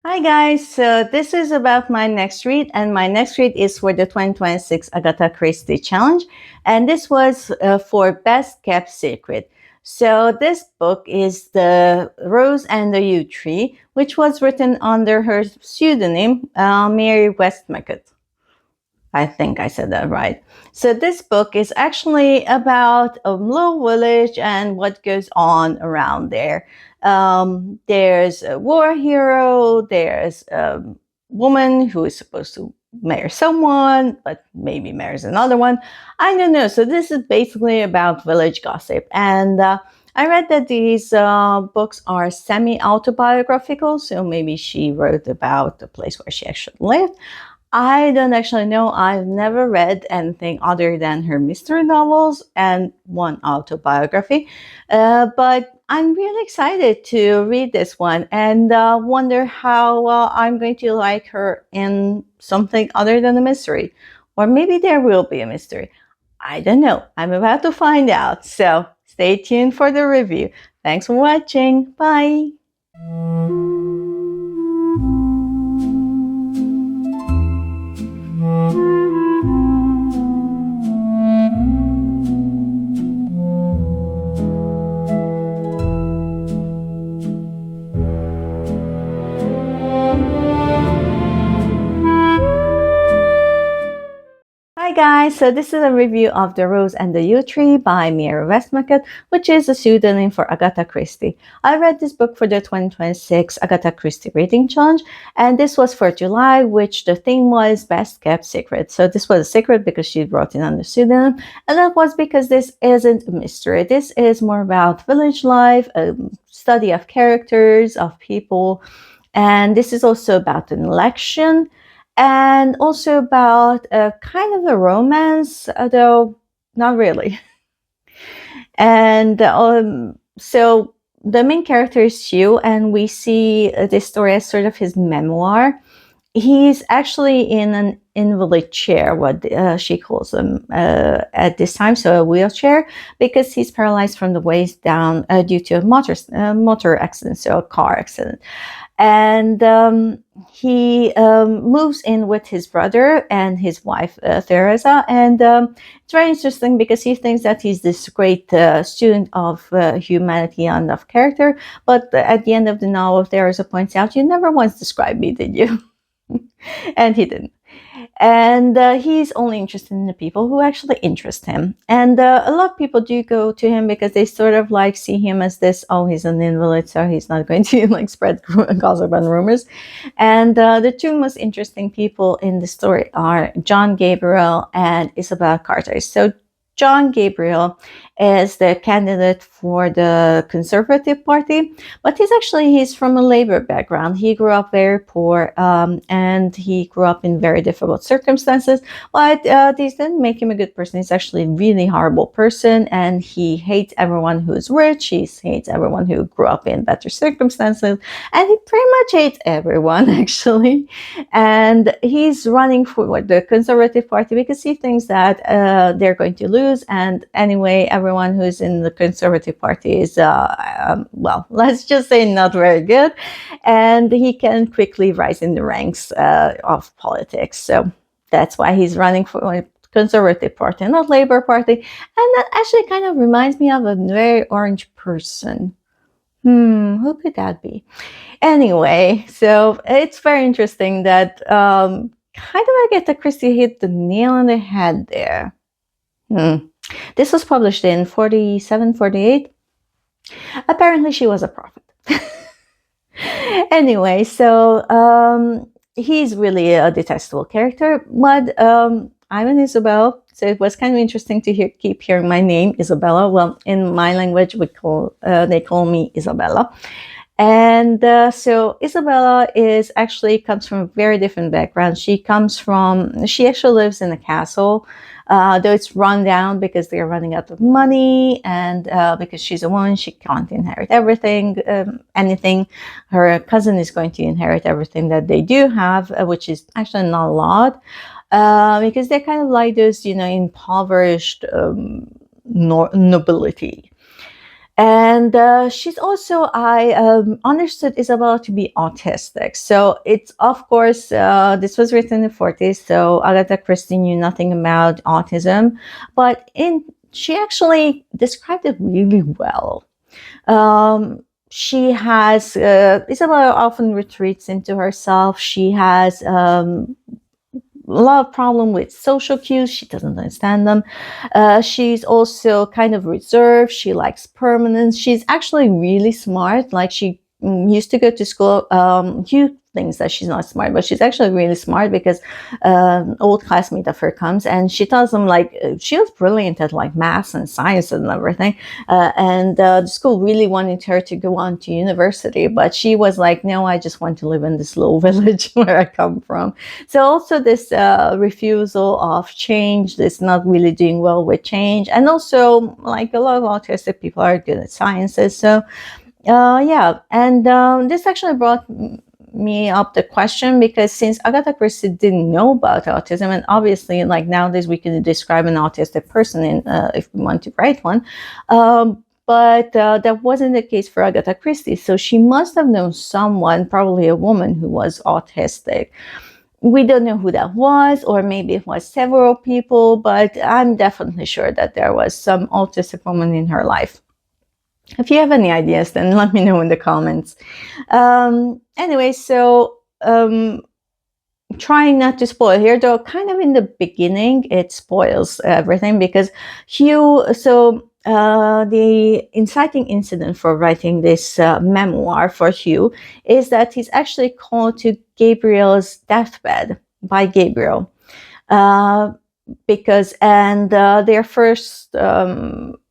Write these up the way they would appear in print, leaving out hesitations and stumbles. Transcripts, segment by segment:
Hi guys, so this is about my next read, and my next read is for the 2026 Agatha Christie Challenge, and this was for Best Kept Secret. So this book is The Rose and the Yew Tree, which was written under her pseudonym, Mary Westmacott. I think I said that right. So this book is actually about a little village and what goes on around there. There's a war hero. There's a woman who is supposed to marry someone, but maybe marries another one. I don't know. So this is basically about village gossip. And I read that these books are semi-autobiographical. So maybe she wrote about the place where she actually lived. I don't actually know. I've never read anything other than her mystery novels and one autobiography. But I'm really excited to read this one and wonder how I'm going to like her in something other than a mystery. Or maybe there will be a mystery. I don't know. I'm about to find out. So stay tuned for the review. Thanks for watching. Bye. Hi guys, so this is a review of The Rose and the Yew Tree by Mary Westmacott, which is a pseudonym for Agatha Christie. I read this book for the 2026 Agatha Christie Reading Challenge, and this was for July, which the theme was Best Kept Secret. So this was a secret because she wrote it under pseudonym, and that was because this isn't a mystery. This is more about village life, a study of characters, of people, and this is also about an election and also about a kind of a romance, although not really. And so the main character is Hugh, and we see this story as sort of his memoir. He's actually in an invalid chair, what she calls him at this time, so a wheelchair, because he's paralyzed from the waist down due to a motor accident, so a car accident. And he moves in with his brother and his wife, Teresa. And it's very interesting because he thinks that he's this great student of humanity and of character. But at the end of the novel, Teresa points out, "You never once described me, did you?" And he didn't. And he's only interested in the people who actually interest him. And a lot of people do go to him because they sort of like see him as this, oh, he's an invalid, so he's not going to like spread gossip and rumors. And the two most interesting people in the story are John Gabriel and Isabella Charteris. So John Gabriel is the candidate for the Conservative Party, but he's from a labor background. He grew up very poor, and he grew up in very difficult circumstances, but these didn't make him a good person. He's actually a really horrible person, and he hates everyone who's rich. He hates everyone who grew up in better circumstances, and he pretty much hates everyone, actually. And he's running for the Conservative Party because he thinks that they're going to lose. And anyway, everyone who's in the Conservative Party is, well, let's just say not very good. And he can quickly rise in the ranks of politics. So that's why he's running for a Conservative Party, not Labour Party. And that actually kind of reminds me of a very orange person. Who could that be? Anyway, so it's very interesting that kind of Agatha Christie hit the nail on the head there. This was published in 47, 48. Apparently she was a prophet. Anyway, so he's really a detestable character, but I'm an Isabel, so it was kind of interesting to keep hearing my name, Isabella. Well, in my language, they call me Isabella. And so Isabella comes from a very different background. She actually lives in a castle, though it's run down because they're running out of money, and because she's a woman, she can't inherit anything. Her cousin is going to inherit everything that they do have, which is actually not a lot, because they're kind of like those, impoverished nobility. And she's also, I understood Isabella to be autistic. So it's, of course, this was written in the 40s, so Agatha Christie knew nothing about autism, but she actually described it really well. She has, Isabella often retreats into herself. She has a lot of problem with social cues. She doesn't understand them. She's also kind of reserved. She likes permanence. She's actually really smart. Like, she used to go to school. Hugh thinks that she's not smart, but she's actually really smart, because old classmate of her comes and she tells him, like, she was brilliant at like maths and science and everything, and the school really wanted her to go on to university, but she was like, no, I just want to live in this little village where I come from. So also this refusal of change, this not really doing well with change, and also, like, a lot of autistic people are good at sciences. So yeah, and this actually brought me up the question, because since Agatha Christie didn't know about autism, and obviously, like, nowadays we can describe an autistic person in, if we want to write one, but that wasn't the case for Agatha Christie. So she must have known someone, probably a woman, who was autistic. We don't know who that was, or maybe it was several people, but I'm definitely sure that there was some autistic woman in her life. If you have any ideas, then let me know in the comments. Anyway, so trying not to spoil here, though kind of in the beginning it spoils everything, because Hugh, so the inciting incident for writing this memoir for Hugh is that he's actually called to Gabriel's deathbed by Gabriel, because, and their first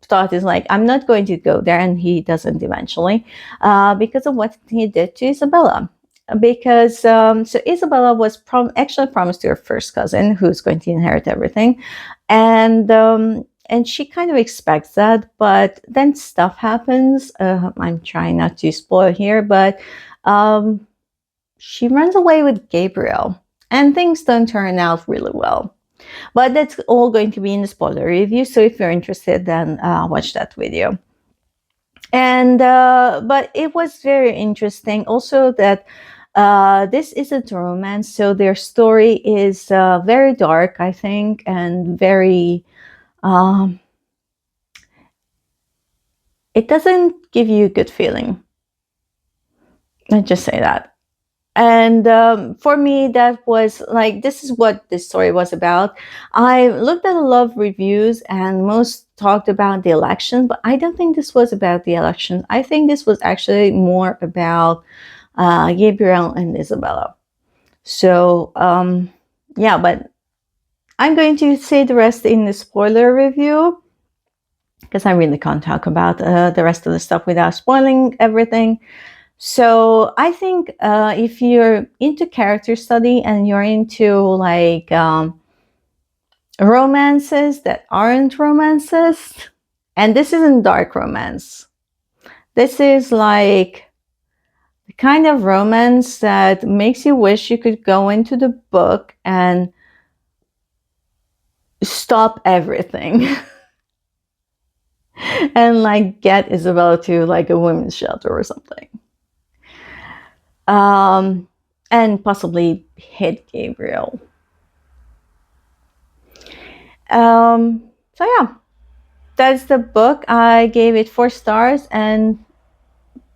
thought is like, I'm not going to go there, and he doesn't eventually, because of what he did to Isabella. Because so Isabella was actually promised to her first cousin, who's going to inherit everything, and she kind of expects that, but then stuff happens. I'm trying not to spoil here, but she runs away with Gabriel, and things don't turn out really well. But that's all going to be in the spoiler review, so if you're interested, then watch that video. And but it was very interesting also that this isn't a romance, so their story is very dark, I think, and very it doesn't give you a good feeling. Let's just say that. And for me, that was like, this is what this story was about. I looked at a lot of reviews, and most talked about the election, but I don't think this was about the election. I think this was actually more about Gabriel and Isabella. So yeah, but I'm going to say the rest in the spoiler review, because I really can't talk about the rest of the stuff without spoiling everything. So I think if you're into character study and you're into like romances that aren't romances, and this isn't dark romance, this is like the kind of romance that makes you wish you could go into the book and stop everything and like get Isabella to like a women's shelter or something. And possibly hit Gabriel. So yeah, that's the book. I gave it 4 stars, and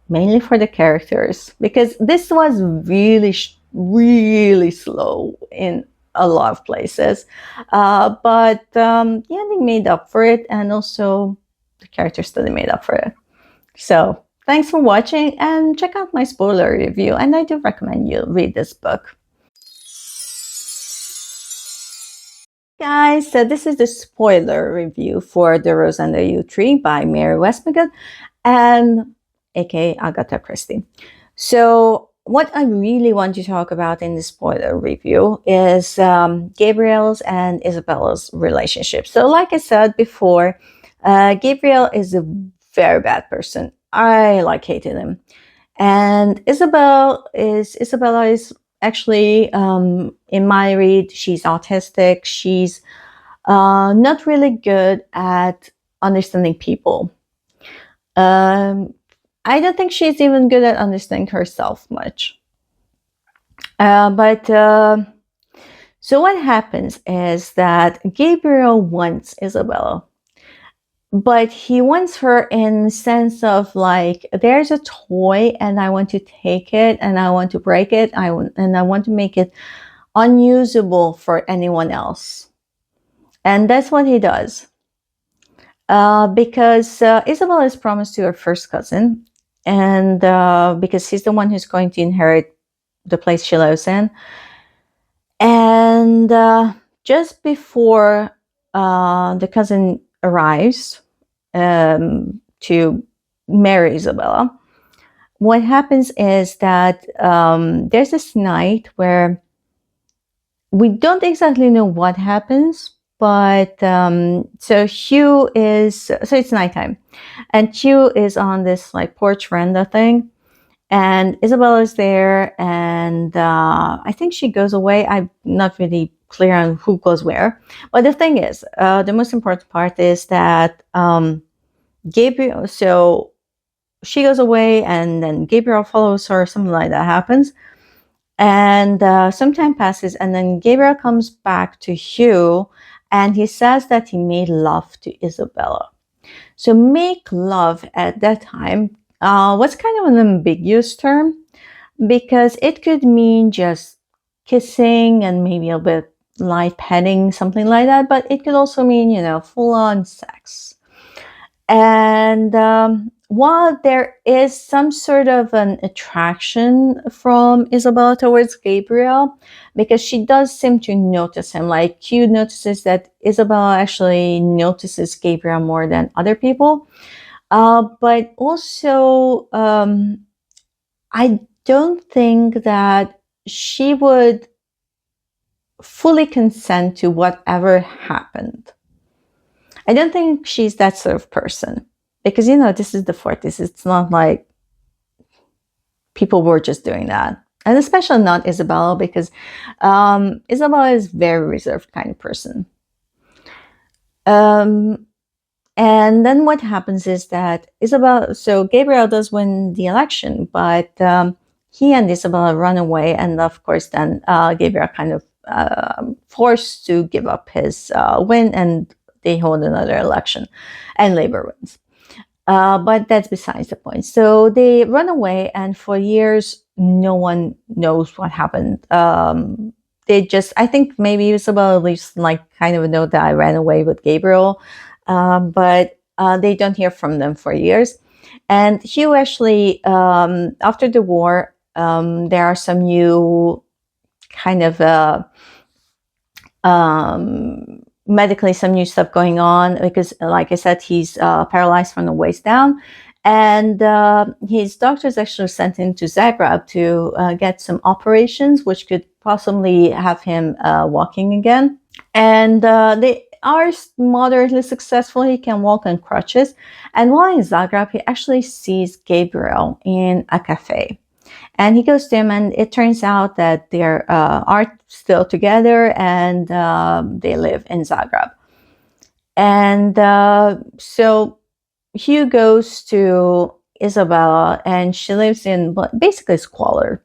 mainly for the characters, because this was really, really slow in a lot of places. But the ending made up for it, and also the character study made up for it. So thanks for watching, and check out my spoiler review, and I do recommend you read this book. Guys, so this is the spoiler review for The Rose and the Yew Tree by Mary Westmacott and aka Agatha Christie. So what I really want to talk about in the spoiler review is Gabriel's and Isabella's relationship. So like I said before, Gabriel is a very bad person. I like hated him. And Isabella is actually, in my read, she's autistic. She's not really good at understanding people. I don't think she's even good at understanding herself much. But so what happens is that Gabriel wants Isabella, but he wants her in the sense of like, there's a toy and I want to take it and I want to break it. I want to make it unusable for anyone else. And that's what he does. Because Isabella is promised to her first cousin, and because he's the one who's going to inherit the place she lives in. And just before the cousin arrives to marry Isabella, what happens is that there's this night where we don't exactly know what happens, but so it's nighttime, and Hugh is on this like porch veranda thing, and Isabella is there, and I think she goes away. I'm not really clear on who goes where, but the thing is, the most important part is that Gabriel. So she goes away, and then Gabriel follows her. Something like that happens. And some time passes, and then Gabriel comes back to Hugh, and he says that he made love to Isabella. So make love at that time was kind of an ambiguous term, because it could mean just kissing and maybe a bit light petting, something like that, but it could also mean, full-on sex. And while there is some sort of an attraction from Isabella towards Gabriel, because she does seem to notice him, like Hugh notices that Isabella actually notices Gabriel more than other people. But also, I don't think that she would fully consent to whatever happened. I don't think she's that sort of person, because this is the 40s. It's not like people were just doing that, and especially not Isabella, because Isabella is a very reserved kind of person. And then what happens is that so Gabriel does win the election, but he and Isabella run away, and of course then Gabriel kind of forced to give up his win, and they hold another election, and Labour wins. But that's besides the point. So they run away, and for years, no one knows what happened. I think maybe Isabella at least like kind of know that I ran away with Gabriel, but they don't hear from them for years. And Hugh actually, after the war, there are some new kind of medically some new stuff going on, because like I said, he's paralyzed from the waist down, and his doctors actually sent him to Zagreb to get some operations which could possibly have him walking again, and they are moderately successful. He can walk on crutches, and while in Zagreb he actually sees Gabriel in a cafe. And he goes to him, and it turns out that they are still together, and they live in Zagreb. And so Hugh goes to Isabella, and she lives in basically squalor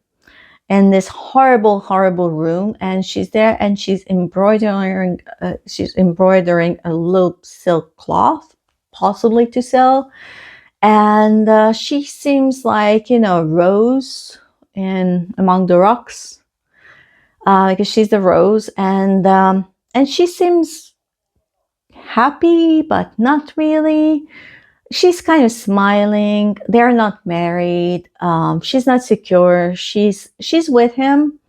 in this horrible, horrible room. And she's there, and she's embroidering a little silk cloth, possibly to sell. And she seems like, a rose among the rocks, because she's the rose, and she seems happy, but not really. She's kind of smiling. They're not married. She's not secure. She's with him,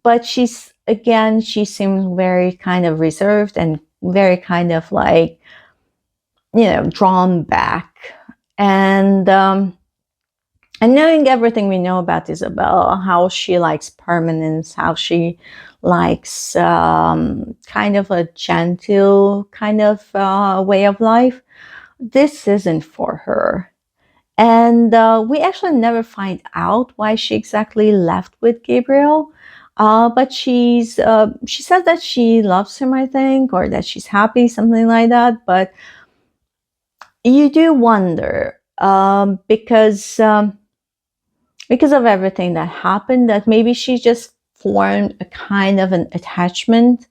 but she seems very kind of reserved and very kind of like, drawn back. And knowing everything we know about Isabella, how she likes permanence, how she likes kind of a gentle kind of way of life, this isn't for her. And we actually never find out why she exactly left with Gabriel. But she says that she loves him, I think, or that she's happy, something like that. But you do wonder, because of everything that happened, that maybe she just formed a kind of an attachment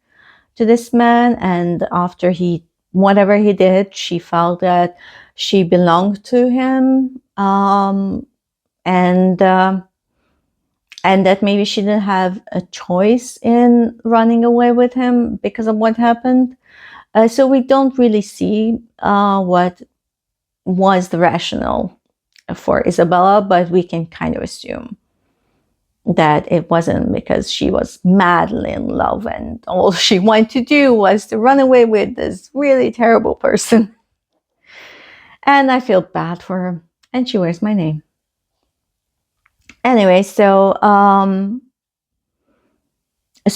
to this man, and after whatever he did, she felt that she belonged to him, and that maybe she didn't have a choice in running away with him because of what happened. So we don't really see what was the rationale for Isabella, but we can kind of assume that it wasn't because she was madly in love and all she wanted to do was to run away with this really terrible person. And I feel bad for her, and she wears my name. Anyway, so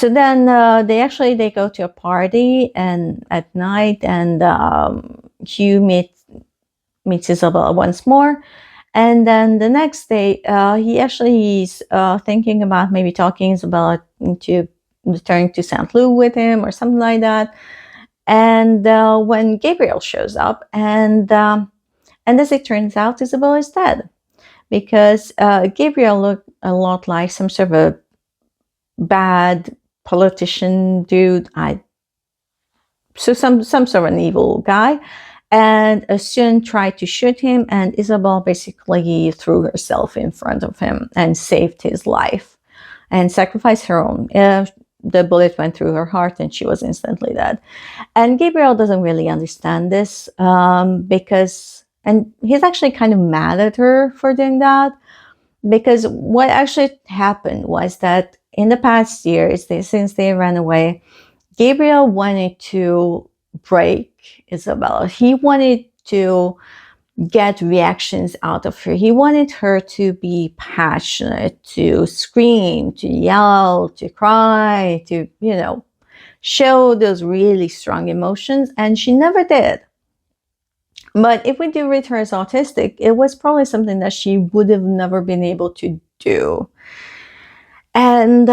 then they go to a party and at night, and Hugh meets Isabella once more. And then the next day, he's thinking about maybe talking Isabella into returning to St Loo with him or something like that. And when Gabriel shows up, and as it turns out, Isabella is dead, because Gabriel looked a lot like some sort of a bad politician dude. Some sort of an evil guy. And a student tried to shoot him, and Isabel basically threw herself in front of him and saved his life and sacrificed her own. The bullet went through her heart and she was instantly dead. And Gabriel doesn't really understand this and he's actually kind of mad at her for doing that, because what actually happened was that in the past years, since they ran away, Gabriel wanted to break Isabella. He wanted to get reactions out of her. He wanted her to be passionate, to scream, to yell, to cry, to, show those really strong emotions, and she never did. But if we do read her as autistic, it was probably something that she would have never been able to do. And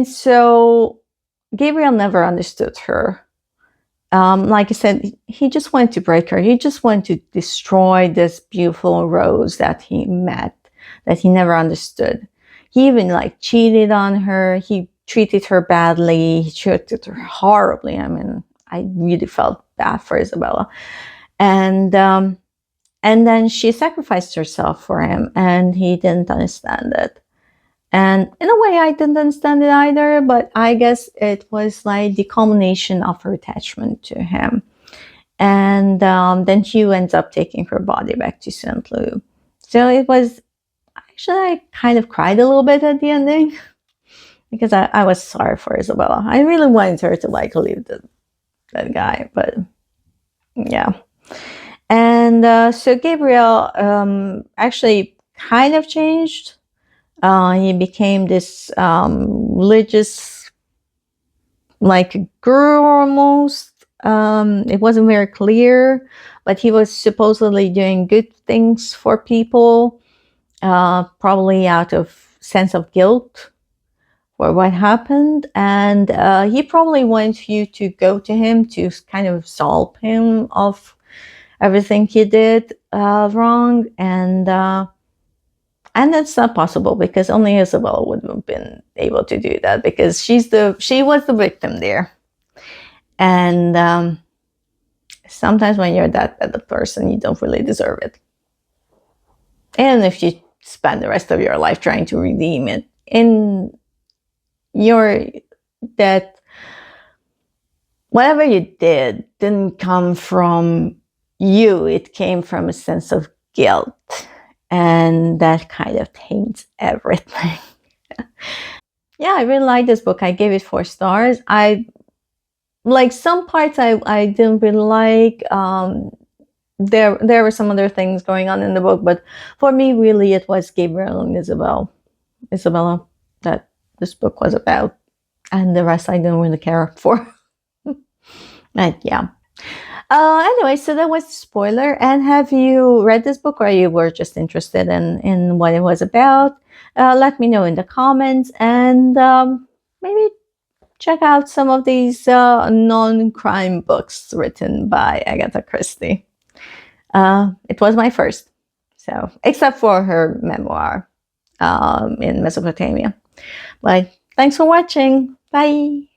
so Gabriel never understood her. Like I said, he just wanted to break her. He just wanted to destroy this beautiful Rose that he met, that he never understood. He even cheated on her. He treated her badly. He treated her horribly. I mean, I really felt bad for Isabella. And then she sacrificed herself for him, and he didn't understand it. And in a way, I didn't understand it either, but I guess it was the culmination of her attachment to him. And then Hugh ends up taking her body back to St Loo. So it was, actually, I kind of cried a little bit at the ending, because I was sorry for Isabella. I really wanted her to leave that guy, but yeah. And so Gabriel actually kind of changed. He became this religious, guru almost. It wasn't very clear, but he was supposedly doing good things for people, probably out of sense of guilt for what happened. And he probably wanted you to go to him to kind of absolve him of everything he did wrong. And that's not possible, because only Isabella would have been able to do that, because she was the victim there. And sometimes when you're that bad a person, you don't really deserve it. And if you spend the rest of your life trying to redeem it, that whatever you did didn't come from you, it came from a sense of guilt. And that kind of taints everything. Yeah, I really like this book. I gave it 4 stars. Some parts I didn't really like. There were some other things going on in the book, but for me, really, it was Gabriel and Isabella that this book was about, and the rest I didn't really care for. But yeah. Anyway, so that was the spoiler. And have you read this book, or you were just interested in what it was about? Let me know in the comments, and maybe check out some of these non-crime books written by Agatha Christie. It was my first. So, except for her memoir in Mesopotamia. But thanks for watching. Bye.